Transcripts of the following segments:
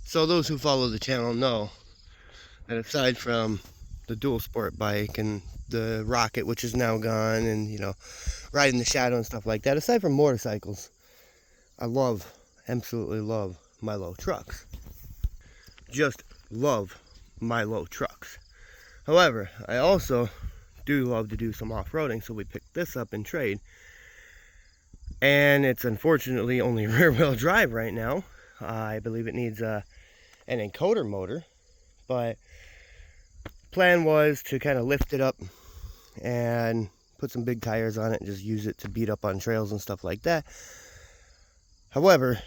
So those who follow the channel know that aside from the dual sport bike and the Rocket, which is now gone, and riding the Shadow and stuff like that, aside from motorcycles, I absolutely love my low trucks. Just love my low trucks. However, I also do love to do some off-roading, so we picked this up in trade. And it's unfortunately only rear-wheel drive right now. I believe it needs an encoder motor, but plan was to kind of lift it up and put some big tires on it and just use it to beat up on trails and stuff like that. However,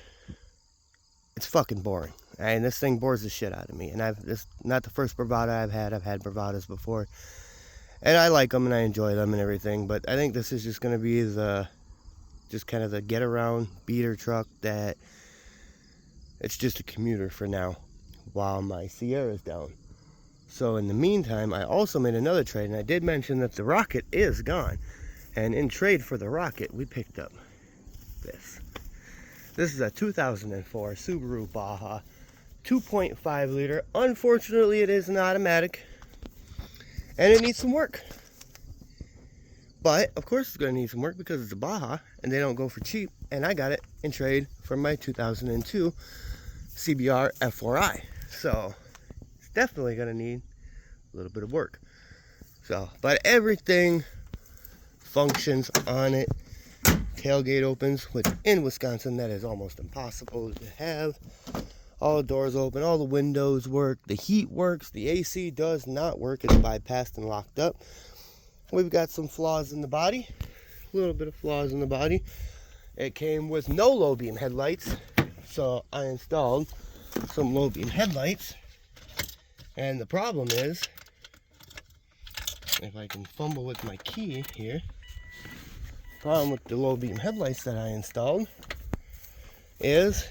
it's fucking boring, and this thing bores the shit out of me. And this not the first bravada I've had bravadas before, and I like them and I enjoy them and everything, but I think this is just going to be just kind of the get around beater truck that it's just a commuter for now while my Sierra's down. So in the meantime, I also made another trade, and I did mention that the Rocket is gone, and in trade for the Rocket we picked up this. This is a 2004 Subaru Baja 2.5 liter. Unfortunately, it is an automatic, and it needs some work. But, of course, it's going to need some work because it's a Baja, and they don't go for cheap. And I got it in trade for my 2002 CBR F4i. So, it's definitely going to need a little bit of work. So, but everything functions on it. Tailgate opens, which in Wisconsin that is almost impossible to have. All the doors open, all the windows work, the heat works, the AC does not work, it's bypassed and locked up. We've got some flaws in the body, a little bit of flaws in the body. It came with no low beam headlights, so I installed some low beam headlights. And the problem is, if I can fumble with my key here, problem with the low beam headlights that I installed is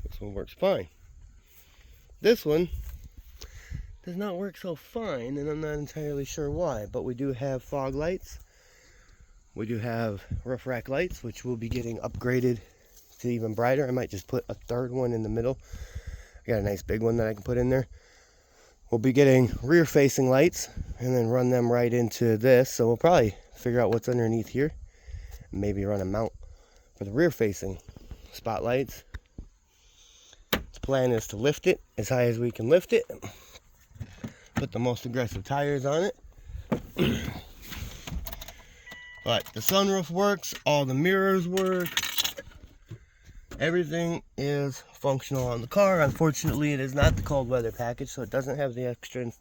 this one works fine. This one does not work so fine, and I'm not entirely sure why, but we do have fog lights. We do have roof rack lights, which will be getting upgraded to even brighter. I might just put a third one in the middle. I got a nice big one that I can put in there. We'll be getting rear facing lights and then run them right into this, so we'll probably figure out what's underneath here, maybe run a mount for the rear facing spotlights. The plan is to lift it as high as we can lift it, put the most aggressive tires on it. But the sunroof works, all the mirrors work, everything is functional on the car. Unfortunately, it is not the cold weather package, so it doesn't have the extra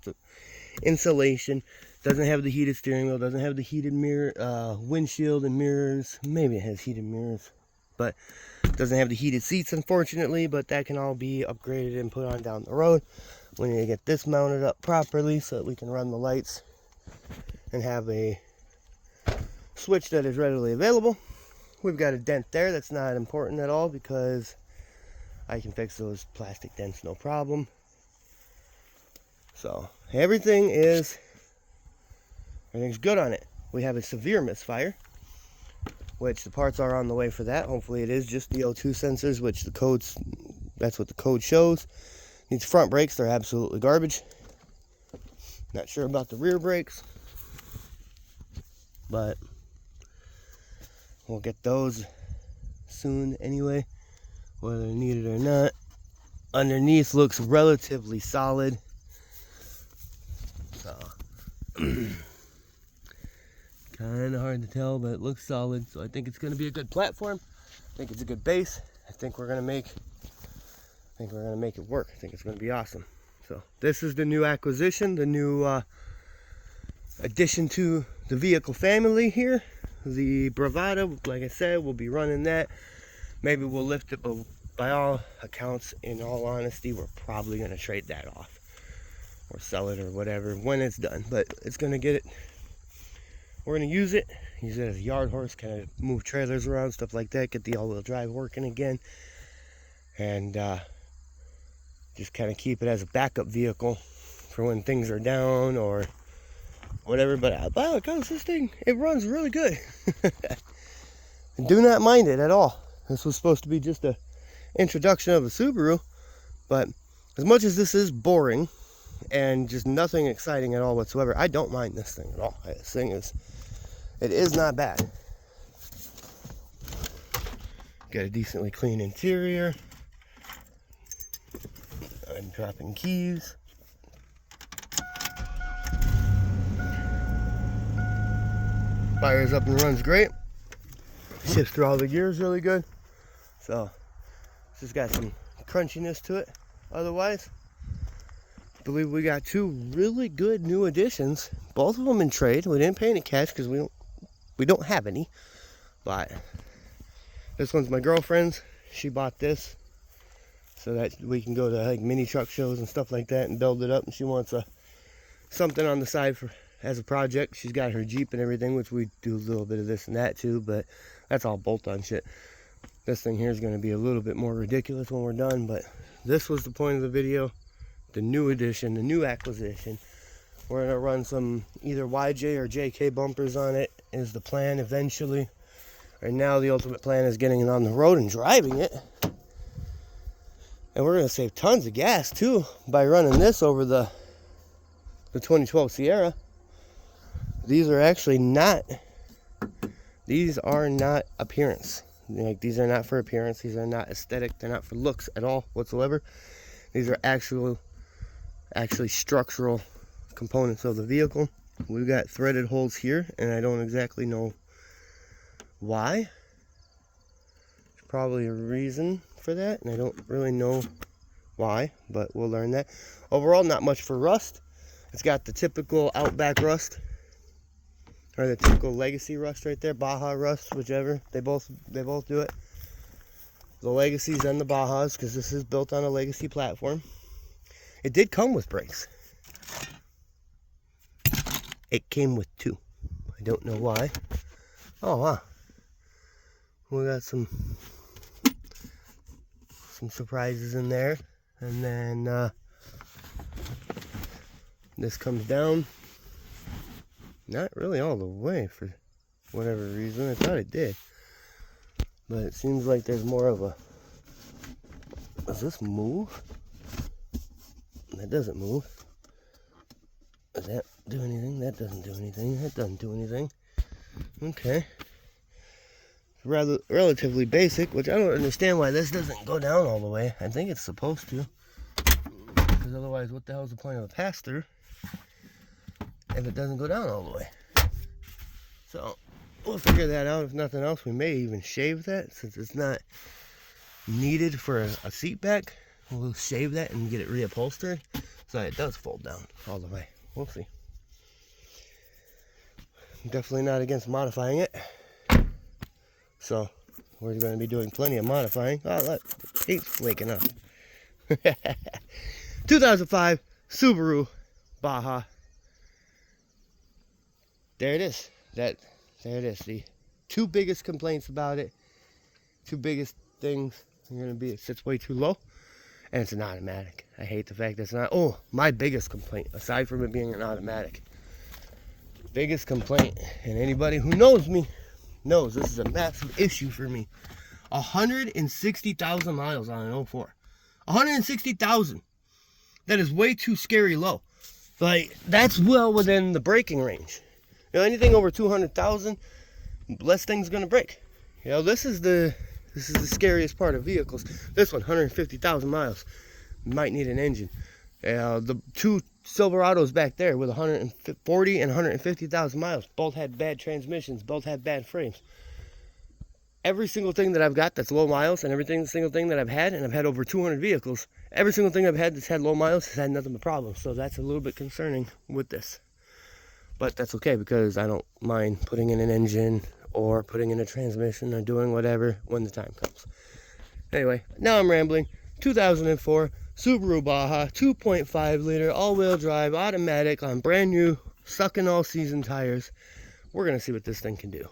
insulation, doesn't have the heated steering wheel, doesn't have the heated mirror, windshield and mirrors. Maybe it has heated mirrors, but it doesn't have the heated seats, unfortunately, but that can all be upgraded and put on down the road. We need to get this mounted up properly so that we can run the lights and have a switch that is readily available. We've got a dent there that's not important at all because I can fix those plastic dents no problem. So everything's good on it. We have a severe misfire, which the parts are on the way for that. Hopefully it is just the O2 sensors, which that's what the code shows. Needs front brakes, they're absolutely garbage. Not sure about the rear brakes, but we'll get those soon anyway, whether needed or not. Underneath looks relatively solid. So kind of hard to tell, but it looks solid. So I think it's going to be a good platform. I think it's a good base. I think we're going to make it work. I think it's going to be awesome. So this is the new acquisition, the new addition to the vehicle family here. The Bravada, like I said, we'll be running that. Maybe we'll lift it, but by all accounts, in all honesty, we're probably going to trade that off or sell it or whatever when it's done. But it's going to get it. We're going to use it as a yard horse, kind of move trailers around, stuff like that, get the all-wheel drive working again, and just kind of keep it as a backup vehicle for when things are down or whatever. But by all accounts, this thing, it runs really good. Do not mind it at all. This was supposed to be just a introduction of a Subaru, But as much as this is boring and just nothing exciting at all whatsoever, I don't mind this thing at all. This thing it is not bad. Got a decently clean interior. I'm dropping keys. Fires up and runs great. Shifts through all the gears really good. So it's just got some crunchiness to it. Otherwise, I believe we got two really good new additions. Both of them in trade. We didn't pay any cash because we don't have any. But this one's my girlfriend's. She bought this so that we can go to like mini truck shows and stuff like that and build it up. And she wants something on the side as a project. She's got her Jeep and everything, which we do a little bit of this and that too, but that's all bolt-on shit. This thing here is going to be a little bit more ridiculous when we're done, but this was the point of the video. The new addition, the new acquisition. We're going to run some either YJ or JK bumpers on it is the plan eventually. Right now the ultimate plan is getting it on the road and driving it. And we're going to save tons of gas too by running this over the 2012 Sierra. These are actually not, these are not appearance. Like, these are not for appearance. These are not aesthetic. They're not for looks at all whatsoever. These are actually structural components of the vehicle. We've got threaded holes here, and I don't exactly know why. There's probably a reason for that, and I don't really know why, but we'll learn that. Overall, not much for rust. It's got the typical Outback rust, or the typical Legacy rust right there, Baja rust, whichever. They both do it. The Legacies and the Bajas, because this is built on a Legacy platform. It did come with brakes. It came with two. I don't know why. Oh wow. We got some surprises in there. And then this comes down. Not really all the way for whatever reason. I thought it did. But it seems like there's more of a... Does this move? That doesn't move. Does that do anything? That doesn't do anything. That doesn't do anything. Okay. Rather relatively basic, which I don't understand why this doesn't go down all the way. I think it's supposed to. Because otherwise, what the hell is the point of a pass-through if it doesn't go down all the way? So we'll figure that out. If nothing else, we may even shave that since it's not needed for a seat back. We'll shave that and get it reupholstered so that it does fold down all the way. We'll see. I'm definitely not against modifying it. So we're going to be doing plenty of modifying. Oh, look, the paint's flaking up. 2005 Subaru Baja. There it is. There it is. The two biggest complaints about it, two biggest things are going to be it sits way too low, and it's an automatic. I hate the fact that it's not. Oh, my biggest complaint, aside from it being an automatic, biggest complaint, and anybody who knows me knows this is a massive issue for me. 160,000 miles on an 04. 160,000. That is way too scary low. Like, that's well within the braking range. You know, anything over 200,000, less things gonna break. You know, this is the scariest part of vehicles. This one, 150,000 miles, might need an engine. The two Silverados back there with 140 and 150,000 miles, both had bad transmissions, both had bad frames. Every single thing that I've got that's low miles, and every single thing that I've had, and I've had over 200 vehicles, every single thing I've had that's had low miles has had nothing but problems. So that's a little bit concerning with this. But that's okay, because I don't mind putting in an engine or putting in a transmission or doing whatever when the time comes. Anyway, now I'm rambling. 2004 Subaru Baja, 2.5 liter, all-wheel drive, automatic on brand new, sucking all season tires. We're going to see what this thing can do.